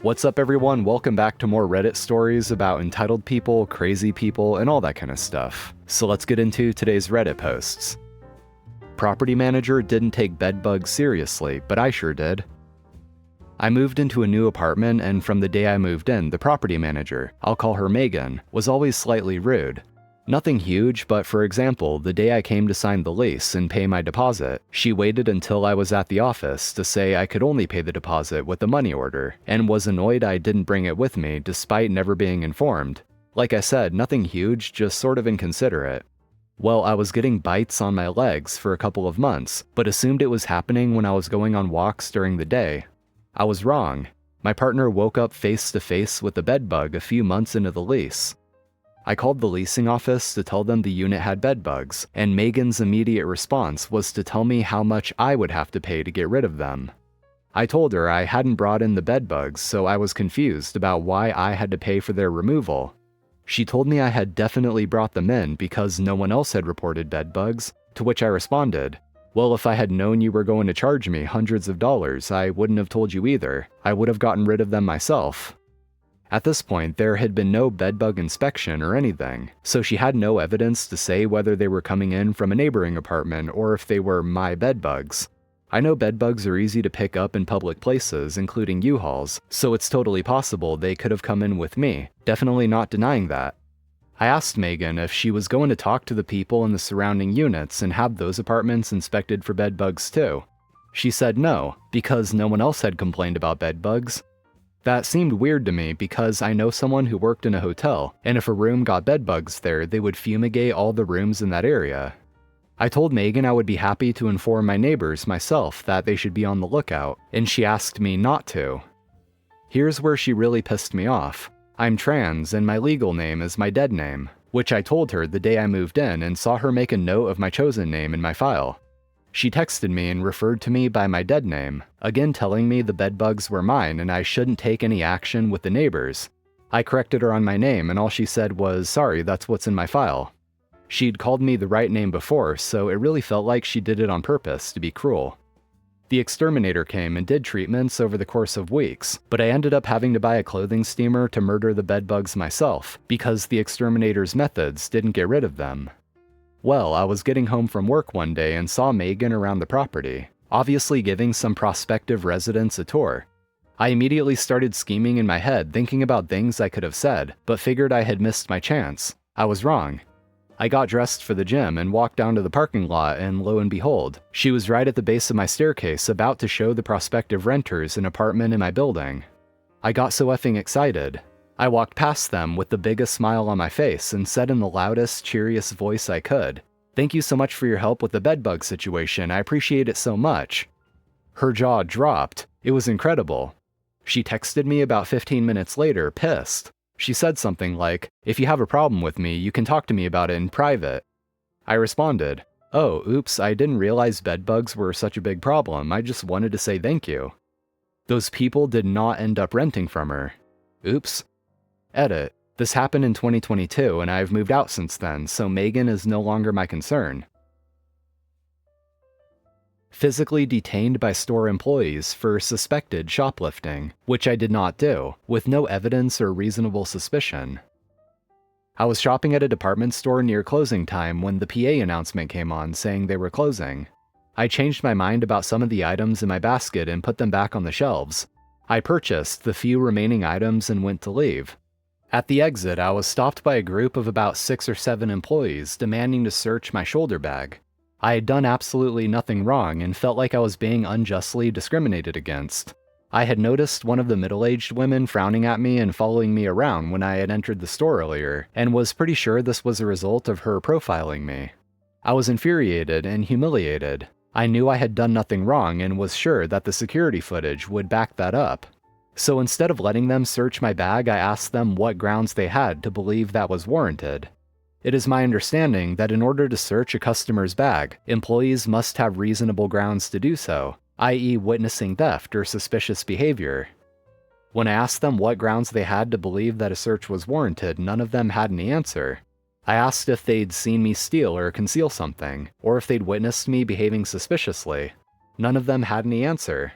What's up everyone, welcome back to more Reddit stories about entitled people, crazy people, and all that kind of stuff. So let's get into today's Reddit posts. Property manager didn't take bed bugs seriously, but I sure did. I moved into a new apartment, and from the day I moved in, the property manager, I'll call her Megan, was always slightly rude. Nothing huge, but for example, the day I came to sign the lease and pay my deposit, she waited until I was at the office to say I could only pay the deposit with a money order, and was annoyed I didn't bring it with me despite never being informed. Like I said, nothing huge, just sort of inconsiderate. Well, I was getting bites on my legs for a couple of months, but assumed it was happening when I was going on walks during the day. I was wrong. My partner woke up face to face with a bed bug a few months into the lease. I called the leasing office to tell them the unit had bed bugs, and Megan's immediate response was to tell me how much I would have to pay to get rid of them. I told her I hadn't brought in the bed bugs, so I was confused about why I had to pay for their removal. She told me I had definitely brought them in because no one else had reported bed bugs, to which I responded, "Well, if I had known you were going to charge me hundreds of dollars, I wouldn't have told you either. I would have gotten rid of them myself." At this point, there had been no bedbug inspection or anything, so she had no evidence to say whether they were coming in from a neighboring apartment or if they were my bedbugs. I know bedbugs are easy to pick up in public places, including U-Hauls, so it's totally possible they could have come in with me, definitely not denying that. I asked Megan if she was going to talk to the people in the surrounding units and have those apartments inspected for bedbugs too. She said no, because no one else had complained about bedbugs. That seemed weird to me because I know someone who worked in a hotel, and if a room got bedbugs there, they would fumigate all the rooms in that area. I told Megan I would be happy to inform my neighbors myself that they should be on the lookout, and she asked me not to. Here's where she really pissed me off. I'm trans, and my legal name is my dead name, which I told her the day I moved in and saw her make a note of my chosen name in my file. She texted me and referred to me by my dead name, again telling me the bedbugs were mine and I shouldn't take any action with the neighbors. I corrected her on my name and all she said was, "Sorry, that's what's in my file." She'd called me the right name before, so it really felt like she did it on purpose to be cruel. The exterminator came and did treatments over the course of weeks, but I ended up having to buy a clothing steamer to murder the bedbugs myself because the exterminator's methods didn't get rid of them. Well, I was getting home from work one day and saw Megan around the property, obviously giving some prospective residents a tour. I immediately started scheming in my head, thinking about things I could have said, but figured I had missed my chance. I was wrong. I got dressed for the gym and walked down to the parking lot, and lo and behold, she was right at the base of my staircase about to show the prospective renters an apartment in my building. I got so effing excited. I walked past them with the biggest smile on my face and said in the loudest, cheeriest voice I could, "Thank you so much for your help with the bedbug situation, I appreciate it so much." Her jaw dropped. It was incredible. She texted me about 15 minutes later, pissed. She said something like, "If you have a problem with me, you can talk to me about it in private." I responded, "Oh, oops, I didn't realize bedbugs were such a big problem, I just wanted to say thank you." Those people did not end up renting from her. Oops. Edit. This happened in 2022 and I've moved out since then, so Megan is no longer my concern. Physically detained by store employees for suspected shoplifting, which I did not do, with no evidence or reasonable suspicion. I was shopping at a department store near closing time when the PA announcement came on saying they were closing. I changed my mind about some of the items in my basket and put them back on the shelves. I purchased the few remaining items and went to leave. At the exit, I was stopped by a group of about 6 or 7 employees demanding to search my shoulder bag. I had done absolutely nothing wrong and felt like I was being unjustly discriminated against. I had noticed one of the middle-aged women frowning at me and following me around when I had entered the store earlier, and was pretty sure this was a result of her profiling me. I was infuriated and humiliated. I knew I had done nothing wrong and was sure that the security footage would back that up. So instead of letting them search my bag, I asked them what grounds they had to believe that was warranted. It is my understanding that in order to search a customer's bag, employees must have reasonable grounds to do so, i.e. witnessing theft or suspicious behavior. When I asked them what grounds they had to believe that a search was warranted, none of them had any answer. I asked if they'd seen me steal or conceal something, or if they'd witnessed me behaving suspiciously. None of them had any answer.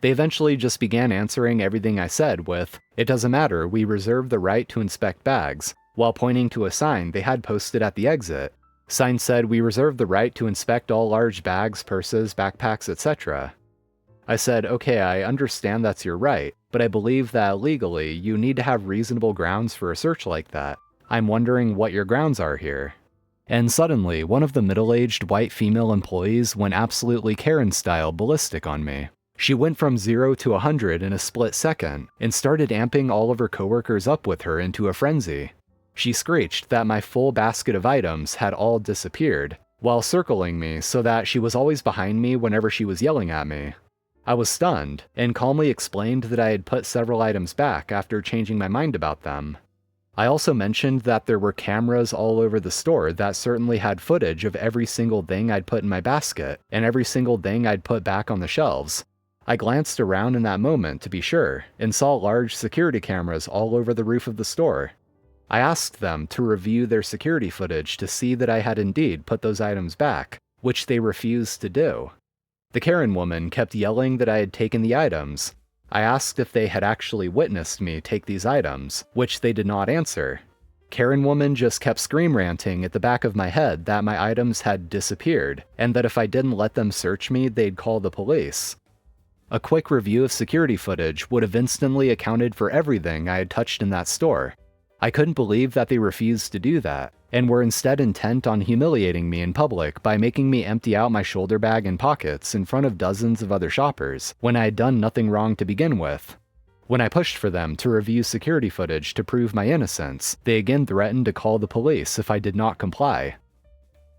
They eventually just began answering everything I said with, "It doesn't matter, we reserve the right to inspect bags," while pointing to a sign they had posted at the exit. Sign said, "We reserve the right to inspect all large bags, purses, backpacks, etc." I said, "Okay, I understand that's your right, but I believe that legally you need to have reasonable grounds for a search like that. I'm wondering what your grounds are here." And suddenly, one of the middle-aged white female employees went absolutely Karen-style ballistic on me. She went from 0 to 100 in a split second and started amping all of her coworkers up with her into a frenzy. She screeched that my full basket of items had all disappeared, while circling me so that she was always behind me whenever she was yelling at me. I was stunned, and calmly explained that I had put several items back after changing my mind about them. I also mentioned that there were cameras all over the store that certainly had footage of every single thing I'd put in my basket, and every single thing I'd put back on the shelves. I glanced around in that moment to be sure, and saw large security cameras all over the roof of the store. I asked them to review their security footage to see that I had indeed put those items back, which they refused to do. The Karen woman kept yelling that I had taken the items. I asked if they had actually witnessed me take these items, which they did not answer. Karen woman just kept scream ranting at the back of my head that my items had disappeared, and that if I didn't let them search me, they'd call the police. A quick review of security footage would have instantly accounted for everything I had touched in that store. I couldn't believe that they refused to do that, and were instead intent on humiliating me in public by making me empty out my shoulder bag and pockets in front of dozens of other shoppers, when I had done nothing wrong to begin with. When I pushed for them to review security footage to prove my innocence, they again threatened to call the police if I did not comply.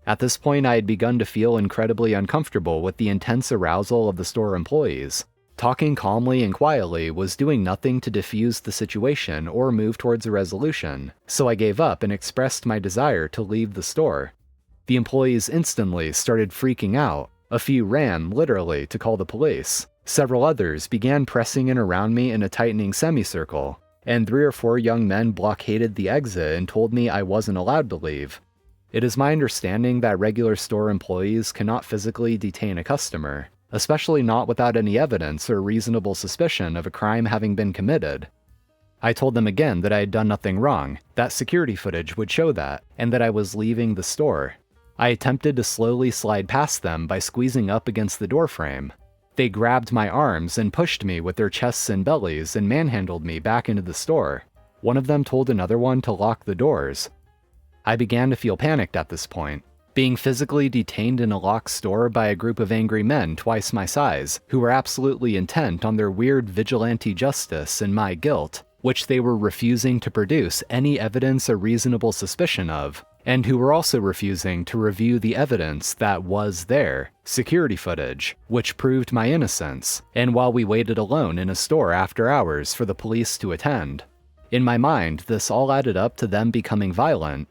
At this point, I had begun to feel incredibly uncomfortable with the intense arousal of the store employees. Talking calmly and quietly was doing nothing to diffuse the situation or move towards a resolution, so I gave up and expressed my desire to leave the store. The employees instantly started freaking out. A few ran, literally, to call the police. Several others began pressing in around me in a tightening semicircle, and 3 or 4 young men blockaded the exit and told me I wasn't allowed to leave. It is my understanding that regular store employees cannot physically detain a customer, especially not without any evidence or reasonable suspicion of a crime having been committed. I told them again that I had done nothing wrong, that security footage would show that, and that I was leaving the store. I attempted to slowly slide past them by squeezing up against the doorframe. They grabbed my arms and pushed me with their chests and bellies and manhandled me back into the store. One of them told another one to lock the doors. I began to feel panicked at this point. Being physically detained in a locked store by a group of angry men twice my size, who were absolutely intent on their weird vigilante justice and my guilt, which they were refusing to produce any evidence or reasonable suspicion of, and who were also refusing to review the evidence that was there, security footage, which proved my innocence, and while we waited alone in a store after hours for the police to attend. In my mind, this all added up to them becoming violent.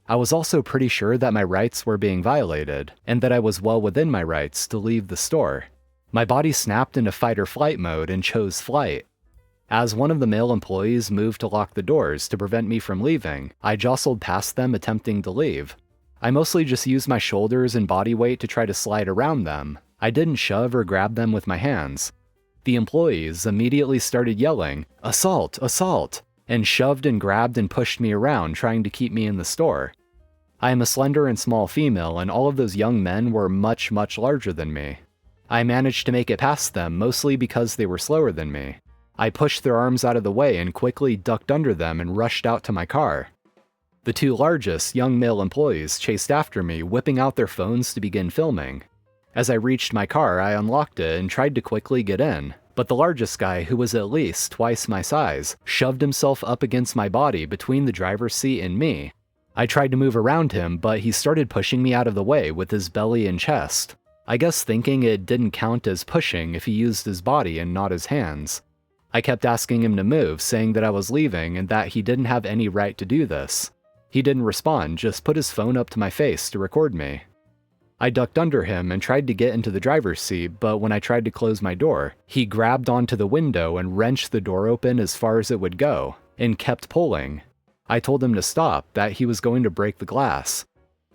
I was also pretty sure that my rights were being violated, and that I was well within my rights to leave the store. My body snapped into fight or flight mode and chose flight. As one of the male employees moved to lock the doors to prevent me from leaving, I jostled past them attempting to leave. I mostly just used my shoulders and body weight to try to slide around them. I didn't shove or grab them with my hands. The employees immediately started yelling, "Assault! Assault!" and shoved and grabbed and pushed me around trying to keep me in the store. I am a slender and small female, and all of those young men were much, much larger than me. I managed to make it past them mostly because they were slower than me. I pushed their arms out of the way and quickly ducked under them and rushed out to my car. The 2 largest young male employees chased after me, whipping out their phones to begin filming. As I reached my car, I unlocked it and tried to quickly get in, but the largest guy, who was at least twice my size, shoved himself up against my body between the driver's seat and me. I tried to move around him, but he started pushing me out of the way with his belly and chest. I guess thinking it didn't count as pushing if he used his body and not his hands. I kept asking him to move, saying that I was leaving and that he didn't have any right to do this. He didn't respond, just put his phone up to my face to record me. I ducked under him and tried to get into the driver's seat, but when I tried to close my door, he grabbed onto the window and wrenched the door open as far as it would go, and kept pulling. I told him to stop, that he was going to break the glass.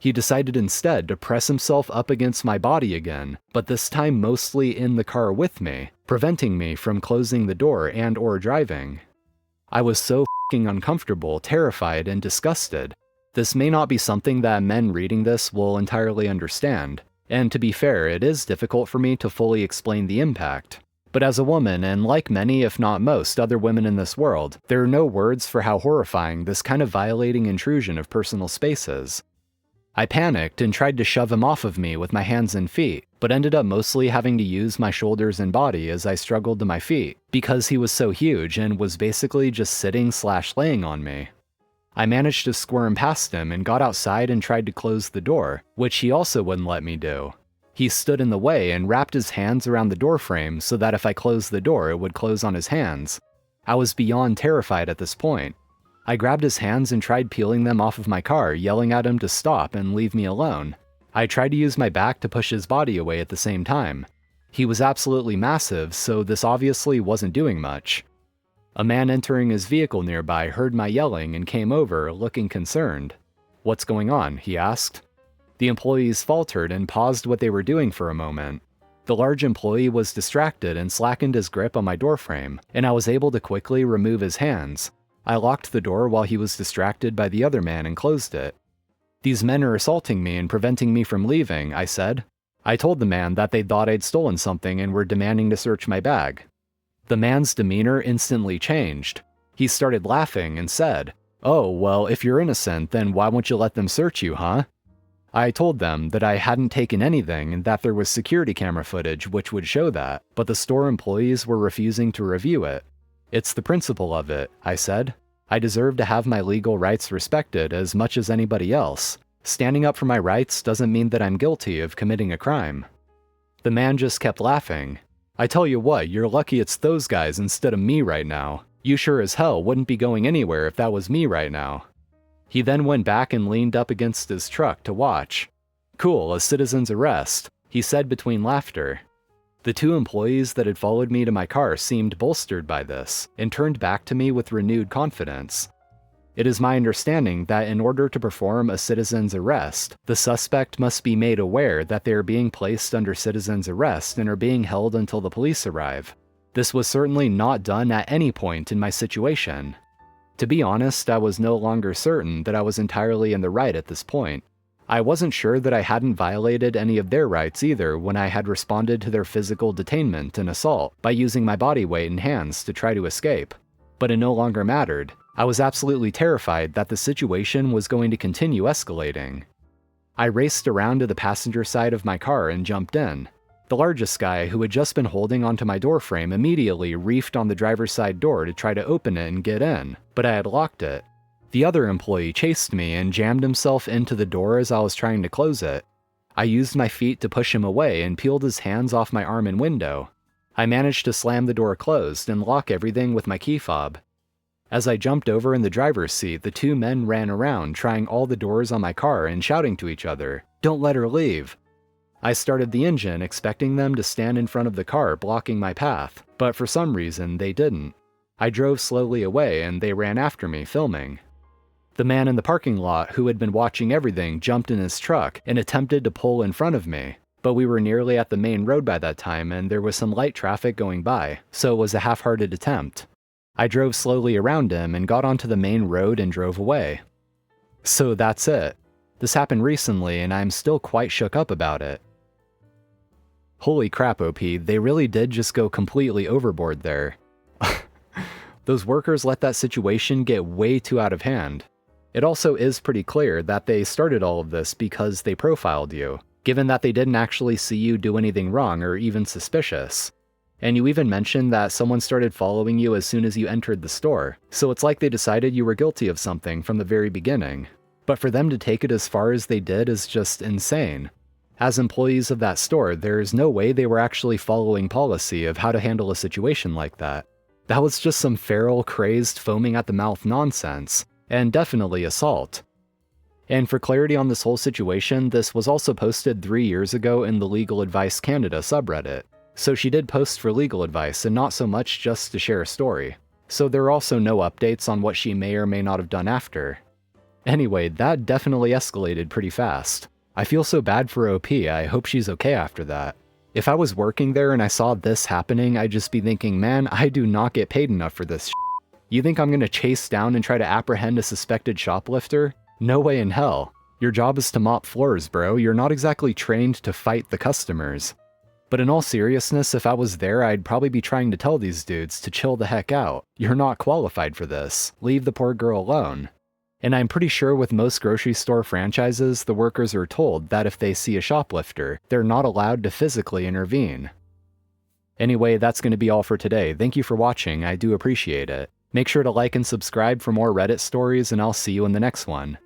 He decided instead to press himself up against my body again, but this time mostly in the car with me, preventing me from closing the door and/or driving. I was so f***ing uncomfortable, terrified, and disgusted. This may not be something that men reading this will entirely understand, and to be fair, it is difficult for me to fully explain the impact. But as a woman, and like many if not most other women in this world, there are no words for how horrifying this kind of violating intrusion of personal space is. I panicked and tried to shove him off of me with my hands and feet, but ended up mostly having to use my shoulders and body as I struggled to my feet, because he was so huge and was basically just sitting/laying on me. I managed to squirm past him and got outside and tried to close the door, which he also wouldn't let me do. He stood in the way and wrapped his hands around the door frame so that if I closed the door, it would close on his hands. I was beyond terrified at this point. I grabbed his hands and tried peeling them off of my car, yelling at him to stop and leave me alone. I tried to use my back to push his body away at the same time. He was absolutely massive, so this obviously wasn't doing much. A man entering his vehicle nearby heard my yelling and came over, looking concerned. "What's going on?" he asked. The employees faltered and paused what they were doing for a moment. The large employee was distracted and slackened his grip on my doorframe, and I was able to quickly remove his hands. I locked the door while he was distracted by the other man and closed it. "These men are assaulting me and preventing me from leaving," I said. I told the man that they thought I'd stolen something and were demanding to search my bag. The man's demeanor instantly changed. He started laughing and said, "Oh, well, if you're innocent, then why won't you let them search you, huh?" I told them that I hadn't taken anything and that there was security camera footage which would show that, but the store employees were refusing to review it. "It's the principle of it," I said. "I deserve to have my legal rights respected as much as anybody else. Standing up for my rights doesn't mean that I'm guilty of committing a crime." The man just kept laughing. "I tell you what, you're lucky it's those guys instead of me right now. You sure as hell wouldn't be going anywhere if that was me right now." He then went back and leaned up against his truck to watch. "Cool, a citizen's arrest," he said between laughter. The two employees that had followed me to my car seemed bolstered by this, and turned back to me with renewed confidence. It is my understanding that in order to perform a citizen's arrest, the suspect must be made aware that they are being placed under citizen's arrest and are being held until the police arrive. This was certainly not done at any point in my situation. To be honest, I was no longer certain that I was entirely in the right at this point. I wasn't sure that I hadn't violated any of their rights either when I had responded to their physical detainment and assault by using my body weight and hands to try to escape. But it no longer mattered. I was absolutely terrified that the situation was going to continue escalating. I raced around to the passenger side of my car and jumped in. The largest guy, who had just been holding onto my doorframe, immediately reefed on the driver's side door to try to open it and get in, but I had locked it. The other employee chased me and jammed himself into the door as I was trying to close it. I used my feet to push him away and peeled his hands off my arm and window. I managed to slam the door closed and lock everything with my key fob. As I jumped over in the driver's seat, the two men ran around, trying all the doors on my car and shouting to each other, "Don't let her leave." I started the engine, expecting them to stand in front of the car, blocking my path, but for some reason, they didn't. I drove slowly away, and they ran after me, filming. The man in the parking lot, who had been watching everything, jumped in his truck and attempted to pull in front of me, but we were nearly at the main road by that time, and there was some light traffic going by, so it was a half-hearted attempt. I drove slowly around him and got onto the main road and drove away. So that's it. This happened recently, and I'm still quite shook up about it. Holy crap, OP, they really did just go completely overboard there. Those workers let that situation get way too out of hand. It also is pretty clear that they started all of this because they profiled you, given that they didn't actually see you do anything wrong or even suspicious. And you even mentioned that someone started following you as soon as you entered the store, so it's like they decided you were guilty of something from the very beginning. But for them to take it as far as they did is just insane. As employees of that store, there's no way they were actually following policy of how to handle a situation like that. That was just some feral, crazed, foaming at the mouth nonsense, and definitely assault. And for clarity on this whole situation, this was also posted 3 years ago in the Legal Advice Canada subreddit. So she did post for legal advice and not so much just to share a story. So there are also no updates on what she may or may not have done after. Anyway, that definitely escalated pretty fast. I feel so bad for OP, I hope she's okay after that. If I was working there and I saw this happening, I'd just be thinking, man, I do not get paid enough for this shit. You think I'm gonna chase down and try to apprehend a suspected shoplifter? No way in hell. Your job is to mop floors, bro. You're not exactly trained to fight the customers. But in all seriousness, if I was there, I'd probably be trying to tell these dudes to chill the heck out. You're not qualified for this. Leave the poor girl alone. And I'm pretty sure with most grocery store franchises, the workers are told that if they see a shoplifter, they're not allowed to physically intervene. Anyway, that's going to be all for today. Thank you for watching. I do appreciate it. Make sure to like and subscribe for more Reddit stories, and I'll see you in the next one.